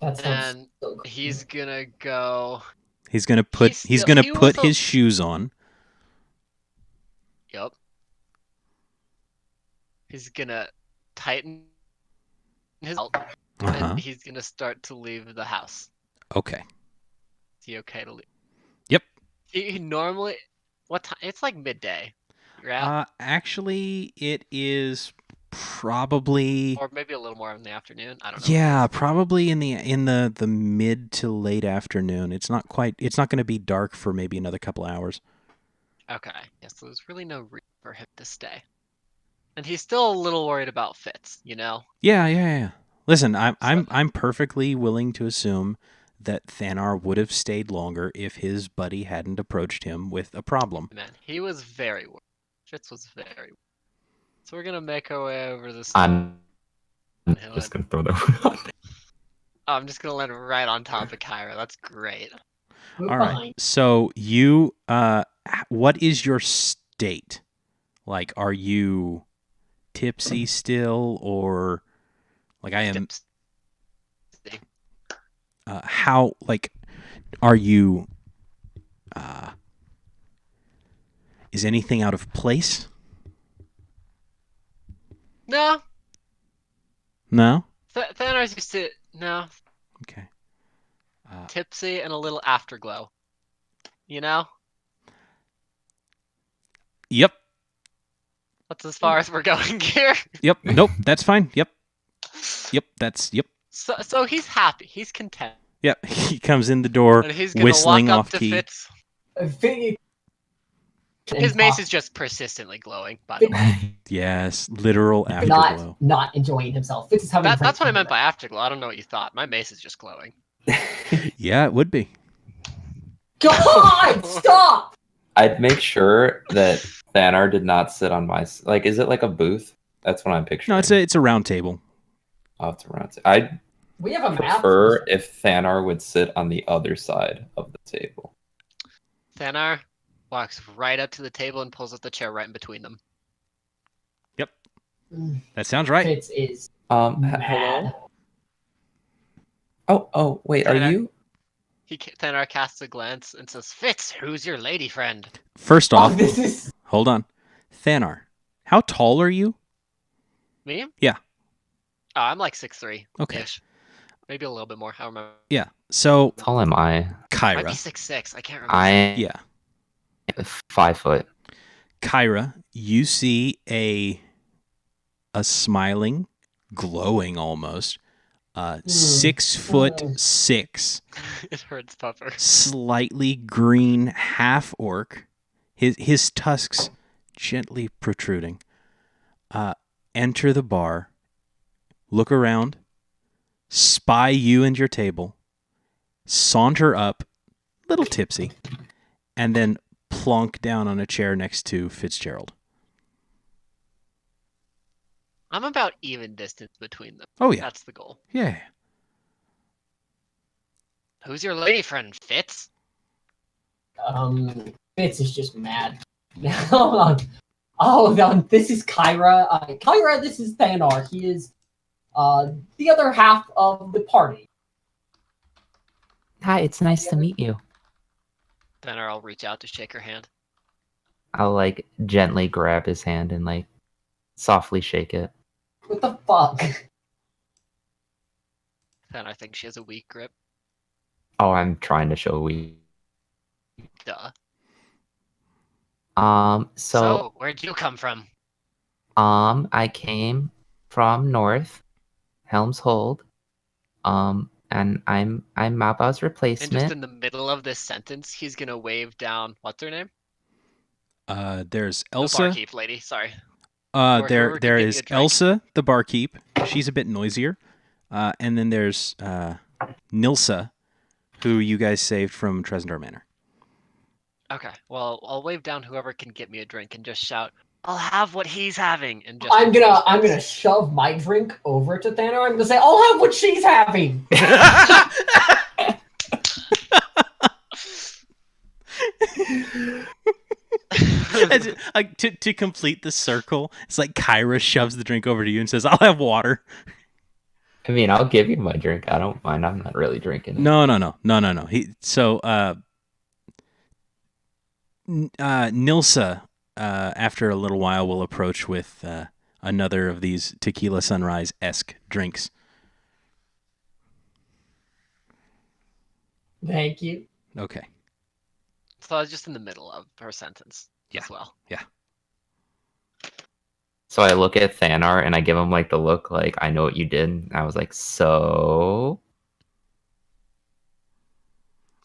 That sounds And so cool. he's gonna go. He's gonna put He's he's still- gonna he put was a- his shoes on. Yup. He's gonna tighten his belt, Uh-huh. and he's gonna start to leave the house. Okay. Is he okay to leave? Yep. He normally. What time? It's like midday. You're out, Actually, it is probably or maybe a little more in the afternoon. I don't know. yeah, probably in the mid to late afternoon. It's not going to be dark for maybe another couple hours. Okay. Yeah. So there's really no reason for him to stay, and he's still a little worried about Fitz. You know. Yeah. Listen, I'm perfectly willing to assume that Thanar would have stayed longer if his buddy hadn't approached him with a problem. Man, he was very worried. Fitz was very worried. So we're gonna make our way over this. I'm Hill just and- gonna throw that one on. Oh, I'm just gonna land right on top of Kyra. That's great. Move All right. behind. So you what is your state? Like, are you tipsy still, or like I am? Tips. How, like, are you? Is anything out of place? No, No. Thanar's used to no Okay. tipsy and a little afterglow. You know, Yep. that's as far as we're going here. Yep. Nope. That's fine. Yep. That's yep. So he's happy. He's content, Yep. He comes in the door, and he's gonna whistling walk up off to key. Fitz. Fitz- His mace is just persistently glowing. By the way, Yes, literal afterglow. not enjoying himself. Fitz is having a great that's what I time meant with by afterglow. I don't know what you thought. My mace is just glowing. Yeah, it would be. that. God, stop! I'd make sure that Thanar did not sit on my like. Is it like a booth? That's what I'm picturing. No, it's a round table. Oh, it's around. I'd We have a map. prefer if Thanar would sit on the other side of the table. Thanar walks right up to the table and pulls up the chair right in between them. That sounds right. Fitz is Hello. mad. Oh, wait. Are Thanar- you? Thanar casts a glance and says, "Fitz, who's your lady friend?" First Oh, off, this is hold on. Thanar, how tall are you? Me? Yeah. Oh, I'm like 6'3". Okay. Ish. Maybe a little bit more. I don't remember. Yeah. So, How tall am I? Might be Kyra. 6'6". I can't remember. I am Yeah. 5 foot. Kyra, you see a smiling, glowing almost, 6'6", It hurts, Puffer. slightly green half orc, his tusks gently protruding, enter the bar, look around, spy you and your table, saunter up, little tipsy, and then plonk down on a chair next to Fitzgerald. I'm about even distance between them. Oh yeah, That's the goal. yeah. Who's your lady friend, Fitz? Fitz is just mad. This is Kyra. Kyra, this is Thanar. He is the other half of the party. Hi, it's nice to meet you. Thanar, I'll reach out to shake her hand. I'll like gently grab his hand and like softly shake it. What the fuck? Thanar thinks she has a weak grip. Oh, I'm trying to show we. Duh. So where'd you come from? I came from North, Helm's Hold. And I'm Maba's And just replacement. in the middle of this sentence, he's gonna wave down. What's her name? There's The Elsa. barkeep lady. Sorry. Or There whoever can get me is a drink. Elsa, the barkeep. She's a bit noisier. And then there's Nilsa, who you guys saved from Tresendar Manor. Okay. Well, I'll wave down whoever can get me a drink and just shout, "I'll have what he's having." And just I'm gonna shove my drink over to Thanar. I'm gonna say, I'll have what she's having. Like to complete the circle, it's like Kyra shoves the drink over to you and says, "I'll have water." I mean, I'll give you my drink. I don't mind. I'm not really drinking it. No. Nilsa, after a little while, will approach with another of these Tequila Sunrise-esque drinks. Thank you. Okay. So I was just in the middle of her sentence Yeah. as well. So I look at Thanar and I give him like the look like, I know what you did. And I was like, so?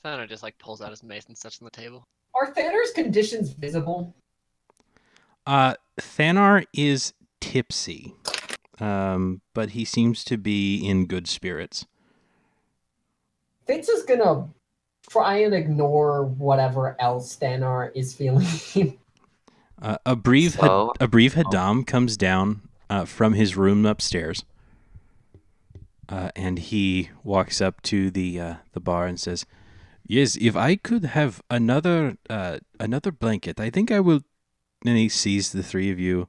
Thanar just like pulls out his mace and sets on the table. Are Thanar's conditions visible? Thanar is tipsy, but he seems to be in good spirits. Fitz is gonna try and ignore whatever else Thanar is feeling. A brief So- Hadam comes down from his room upstairs, and he walks up to the bar and says, "Yes, if I could have another blanket, I think I will." And he sees the three of you,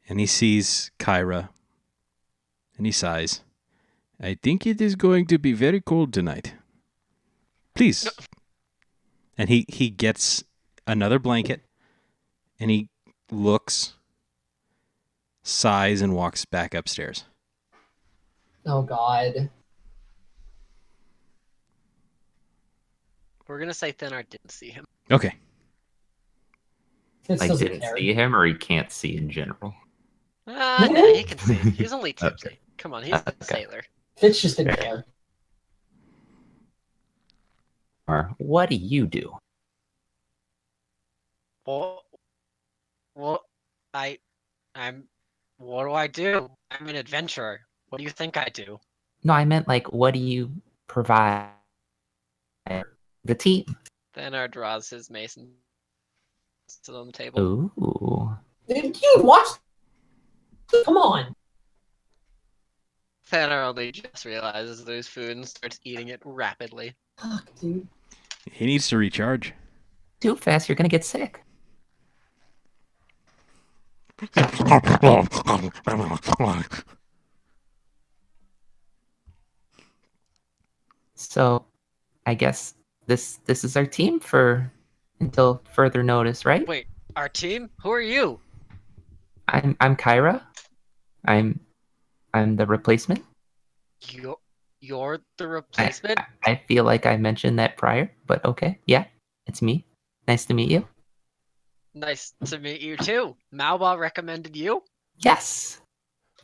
and he sees Kyra, and he sighs. "I think it is going to be very cold tonight. Please." No. And he gets another blanket, and he looks, sighs, and walks back upstairs. Oh God. We're gonna say Thanar didn't see him. Okay. Fitz Like, doesn't didn't care. see him or he can't see in general? No, he can see. He's only tipsy. Come on, he's a Okay. sailor. Fitz just didn't care. Or what do you do? Well, what do I do? I'm an adventurer. What do you think I do? No, I meant like, what do you provide the team? Thanar draws his mace and sits it on the table. Ooh. Dude, watch. Come on. Thanar only just realizes there's food and starts eating it rapidly. Fuck, dude. He needs to recharge. Too fast, you're gonna get sick. So, I guess this is our team for until further notice, right? Wait, our team? Who are you? I'm Kyra. I'm the replacement. You're the replacement? I feel like I mentioned that prior, but okay. Yeah, it's me. Nice to meet you. Nice to meet you too. Malba recommended you? Yes.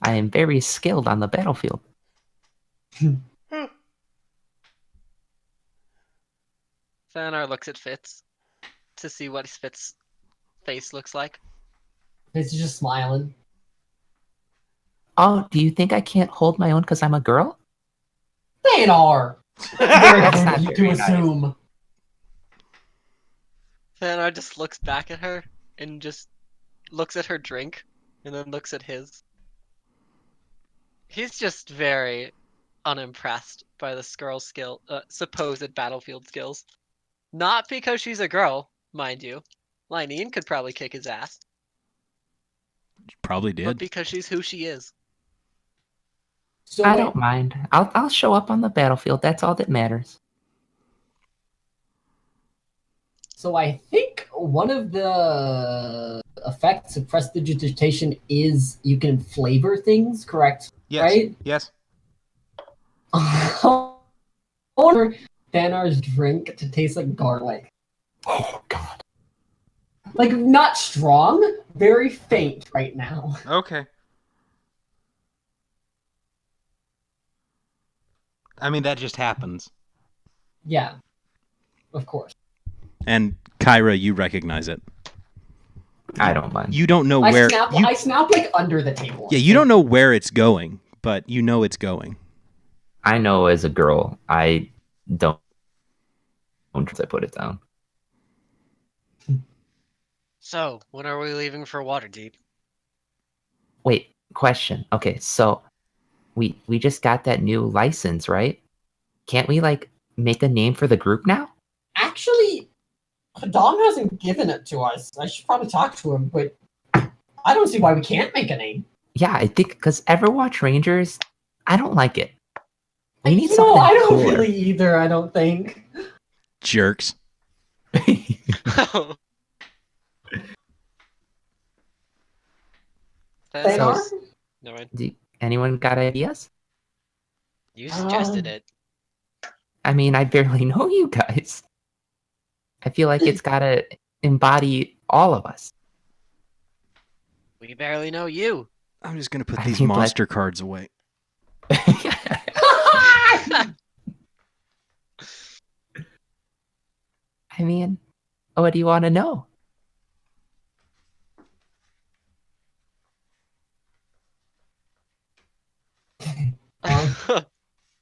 I am very skilled on the battlefield. Thanar looks at Fitz to see what Fitz's face looks like. Fitz is just smiling. Oh, do you think I can't hold my own because I'm a girl? Thanar! That's not You to very nice. assume. Thanar just looks back at her and just looks at her drink and then looks at his. He's just very unimpressed by this girl's supposed battlefield skills. Not because she's a girl, mind you. Lynene could probably kick his ass, Probably but did. because she's who she is. So I wait, don't mind. I'll show up on the battlefield. That's all that matters. So I think one of the effects of prestidigitation is you can flavor things, correct? Yes. Right? Yes. I want Thanar's drink to taste like garlic. Oh God. Like, not strong, very faint right now. Okay. I mean, that just happens. Yeah, of course. And Kyra, you recognize it. I don't mind. You don't know I where. snap like under the table. Yeah, you don't know where it's going, but you know it's going. I know as a girl, I don't trust I put it down. So, when are we leaving for Waterdeep? Wait, question. Okay, so we just got that new license, right? Can't we like make a name for the group now? Actually, Dom hasn't given it to us. I should probably talk to him, but I don't see why we can't make a name. Yeah, I think because Everwatch Rangers, I don't like it. We need No, something I don't cooler. really either, I don't think. Jerks. Thanar? No, right. Anyone got ideas? You suggested it. I mean, I barely know you guys. I feel like it's gotta embody all of us. We barely know you. I'm just gonna put I these mean, but- monster cards away. I mean, what do you want to know?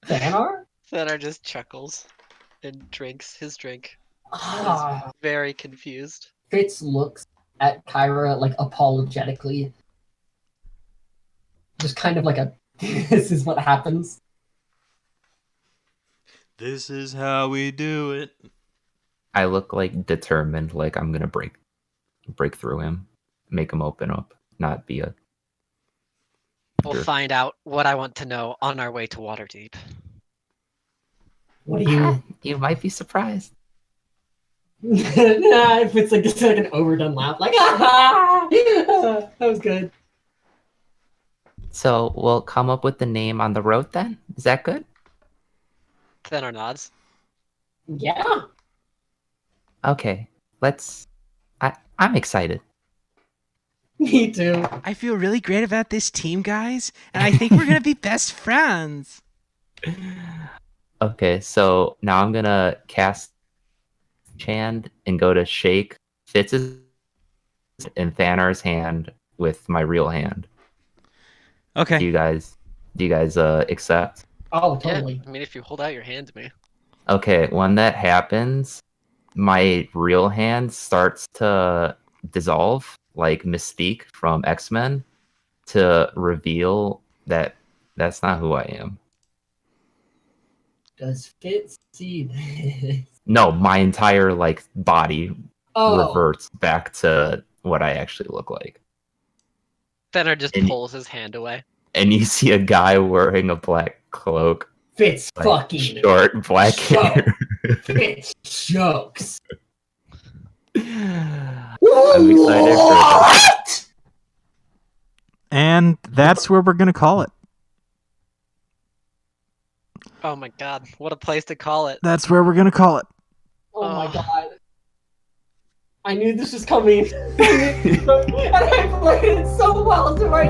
Thanar? Thanar just chuckles and drinks his drink. Ah, Very confused. Fitz looks at Kyra like apologetically. Just kind of like a this is what happens. This is how we do it. I look like determined, like I'm gonna break through him, make him open up, not be a. We'll find out what I want to know on our way to Waterdeep. What do you You might be surprised. if it's like just like an overdone laugh, like that was good. So we'll come up with the name on the road then. Is that good? Thanar nods. Yeah. Okay. Let's. I'm excited. Me too. I feel really great about this team, guys, and I think we're gonna be best friends. Okay, so now I'm gonna cast Chand and go to shake Fitz's and Thanar's hand with my real hand. Okay. Do you guys accept? Oh, totally. Yeah, I mean, if you hold out your hand to me. Okay, when that happens, my real hand starts to dissolve like Mystique from X-Men to reveal that that's not who I am. Does Fitz see this? No, my entire like body Oh, reverts back to what I actually look like. Thanar just And- pulls his hand away. And you see a guy wearing a black cloak, Fitz like, fucking short black So- hair. Fitz jokes. I'm excited for What? And that's where we're gonna call it. Oh my god, what a place to call it. That's where we're gonna call it. Oh my Oh. god. I knew this was coming. And I played it so well to my